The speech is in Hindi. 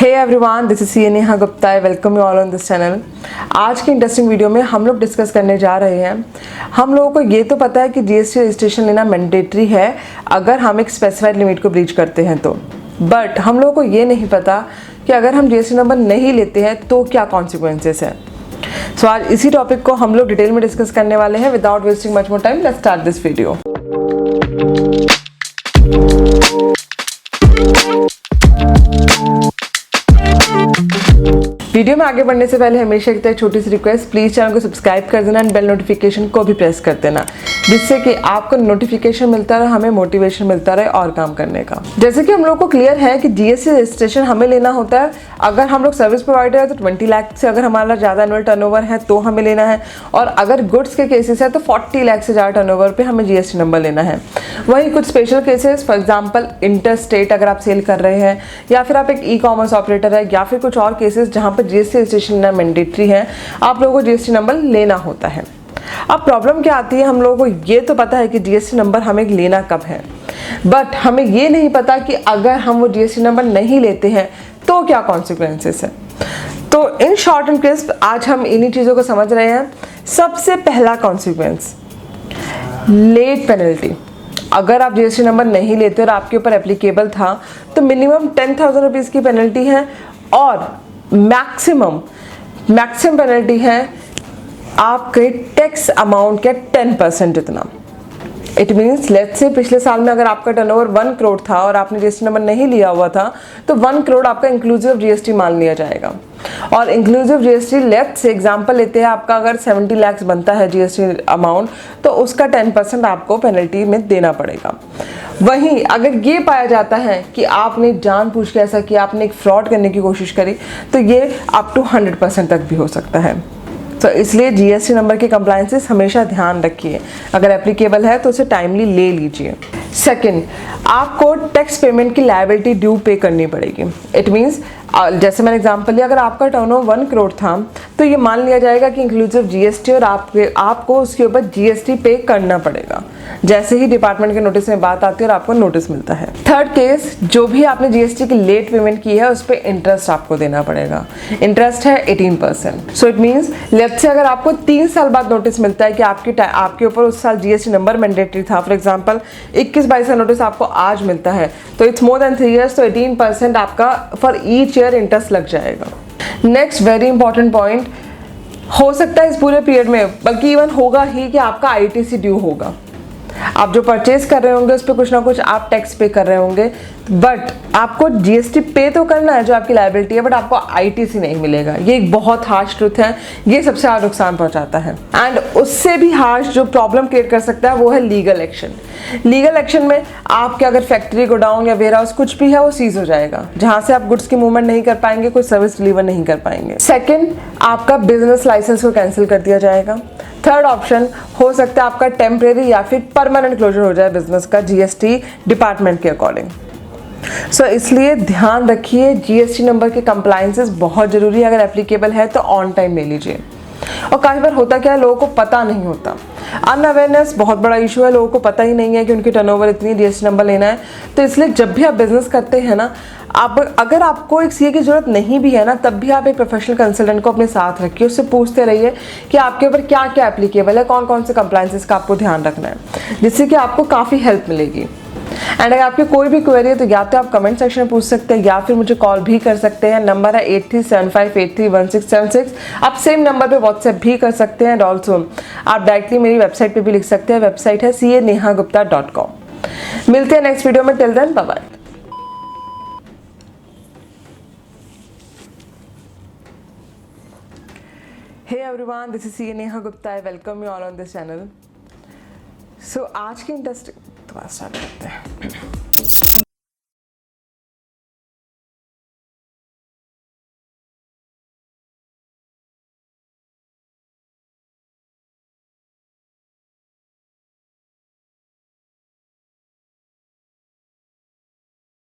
Hey everyone, this is C Neha Gupta. I welcome you all on this channel. आज की इंटरेस्टिंग वीडियो में हम लोग डिस्कस करने जा रहे हैं। हम लोगों को ये तो पता है कि जीएसटी रजिस्ट्रेशन लेना मैंडेटरी है अगर हम एक स्पेसिफाइड लिमिट को ब्रीच करते हैं तो, बट हम लोगों को ये नहीं पता कि अगर हम जीएसटी नंबर नहीं लेते हैं तो क्या कॉन्सिक्वेंसेस है। सो आज इसी टॉपिक को हम लोग डिटेल में डिस्कस करने वाले हैं। Without wasting much more time, let's start this video. Video में आगे बढ़ने से पहले हमेशा की तरह छोटी सी रिक्वेस्ट, प्लीज चैनल को सब्सक्राइब कर देना एंड बेल नोटिफिकेशन को भी प्रेस कर देना, जिससे कि आपको नोटिफिकेशन मिलता रहे, हमें मोटिवेशन मिलता रहे और काम करने का। जैसे कि हम लोग को क्लियर है कि जीएसटी रजिस्ट्रेशन हमें लेना होता है अगर हम लोग सर्विस प्रोवाइडर है तो 20 लाख से अगर हमारा ज़्यादा एनुअल टर्नओवर है तो हमें लेना है, और अगर गुड्स के केसेस है तो 40 लाख से ज़्यादा टर्नओवर पे हमें जीएसटी नंबर लेना है। वहीं कुछ special cases, for example inter state अगर आप सेल कर रहे हैं, या फिर आप एक ई कॉमर्स ऑपरेटर है, या फिर कुछ और केसेस जहाँ पर जीएसटी रजिस्ट्रेशन लेना मैंडेटरी है, आप लोगों को जीएसटी नंबर लेना होता है। अब प्रॉब्लम क्या आती है, हम लोगों को ये तो पता है कि जीएसटी नंबर हमें लेना कब है, बट हमें ये नहीं पता कि अगर हम वो जीएसटी नंबर नहीं लेते हैं तो क्या कॉन्सिक्वेंसेस है। तो इन शॉर्ट एंड क्रिस्प आज हम इन्हीं चीज़ों को समझ रहे हैं। सबसे पहला कॉन्सिक्वेंस, लेट पेनल्टी। अगर आप जीएसटी नंबर नहीं लेते और आपके ऊपर एप्लीकेबल था तो मिनिमम 10,000 रुपीज़ की पेनल्टी है, और मैक्सिमम पेनल्टी है आपके टैक्स अमाउंट के 10% जितना। इट मीन्स लेट्स से पिछले साल में अगर आपका टर्नओवर 1 करोड़ था और आपने जीएसटी नंबर नहीं लिया हुआ था तो 1 करोड़ आपका इंक्लूसिव जीएसटी मान लिया जाएगा। और inclusive GST, let's say example लेते हैं, आपका अगर 70 लाख बनता है जीएसटी अमाउंट तो उसका 10% आपको पेनल्टी में देना पड़ेगा। वहीं अगर ये पाया जाता है कि आपने जानबूझ के ऐसा किया, आपने एक फ्रॉड करने की कोशिश करी, तो ये अप टू 100% तक भी हो सकता है। तो इसलिए जीएसटी नंबर के कंप्लायंसेस हमेशा ध्यान रखिए, अगर एप्लीकेबल है तो उसे टाइमली ले लीजिए। सेकंड, आपको टैक्स पेमेंट की लायबिलिटी ड्यू पे करनी पड़ेगी। इट मीन्स जैसे मैंने एग्जांपल लिया, अगर आपका टर्नओवर 1 करोड़ था तो ये मान लिया जाएगा कि इंक्लूसिव जीएसटी और आपको उसके ऊपर जीएसटी पे करना पड़ेगा, जैसे ही डिपार्टमेंट के नोटिस में बात आती है और आपको नोटिस मिलता है। थर्ड केस, जो भी आपने जीएसटी की लेट पेमेंट की है उस पर इंटरेस्ट आपको देना पड़ेगा। इंटरेस्ट है 18%। So it means let's say अगर आपको 3 साल बाद नोटिस मिलता है कि आपके ऊपर उस साल जीएसटी नंबर मैंडेटरी था, फॉर एग्जाम्पल 21-22 का नोटिस आपको आज मिलता है, तो इट्स मोर देन 3 ईयर्स, तो 18% आपका फॉर ईच ईयर इंटरेस्ट लग जाएगा। नेक्स्ट वेरी इंपॉर्टेंट पॉइंट, हो सकता है इस पूरे पीरियड में, बल्कि इवन होगा ही, कि आपका आईटीसी ड्यू होगा। आप जो परचेज कर रहे होंगे उस पर कुछ ना कुछ आप टैक्स पे कर रहे होंगे, बट आपको जीएसटी पे तो करना है जो आपकी लायबिलिटी है, बट आपको आईटीसी नहीं मिलेगा। ये एक बहुत हार्श ट्रुथ है, ये सबसे ज़्यादा नुकसान पहुंचाता है। एंड उससे भी हार्श जो प्रॉब्लम क्रिएट कर सकता है वो है लीगल एक्शन। लीगल एक्शन में आपके अगर फैक्ट्री, गोडाउन या वेयर हाउस कुछ भी है वो सीज हो जाएगा, जहां से आप गुड्स की मूवमेंट नहीं कर पाएंगे, कोई सर्विस डिलीवर नहीं कर पाएंगे। सेकेंड, आपका बिजनेस लाइसेंस को कैंसिल कर दिया जाएगा। थर्ड ऑप्शन, हो सकता है आपका टेम्परेरी या फिर परमानेंट क्लोजर हो जाए बिजनेस का जीएसटी डिपार्टमेंट के अकॉर्डिंग। सो इसलिए ध्यान रखिए, जीएसटी नंबर के कंप्लायंसेस बहुत जरूरी है। अगर एप्लीकेबल है तो ऑन टाइम ले लीजिए। और काफ़ी बार होता क्या है, लोगों को पता नहीं होता, अनअवेयरनेस बहुत बड़ा इशू है। लोगों को पता ही नहीं है कि उनकी टर्नओवर इतनी, जीएसटी नंबर लेना है। तो इसलिए जब भी आप बिजनेस करते हैं ना, अगर आपको एक सीए की जरूरत नहीं भी है ना, तब भी आप एक प्रोफेशनल कंसल्टेंट को अपने साथ रखिए, उससे पूछते रहिए कि आपके ऊपर क्या क्या एप्लीकेबल है, कौन कौन से कंप्लायंसेस का आपको ध्यान रखना है, जिससे कि आपको काफ़ी हेल्प मिलेगी। एंड अगर आपकी कोई भी क्वेरी है तो या तो आप कमेंट सेक्शन में पूछ सकते हैं या फिर मुझे कॉल भी कर सकते हैं। नंबर है 8375831676। आप सेम नंबर पे व्हाट्सएप भी कर सकते हैं। एंड ऑल्सो आप डायरेक्टली मेरी वेबसाइट पे भी लिख सकते हैं। वेबसाइट है CA-NEHAGUPTA.com। मिलते हैं नेक्स्ट वीडियो में। Till then, bye bye. Hey everyone, this is CA-NEHA GUPTA। I welcome you all on this channel. So आज की इंटरेस्टिंग स्टार्ट करते हैं।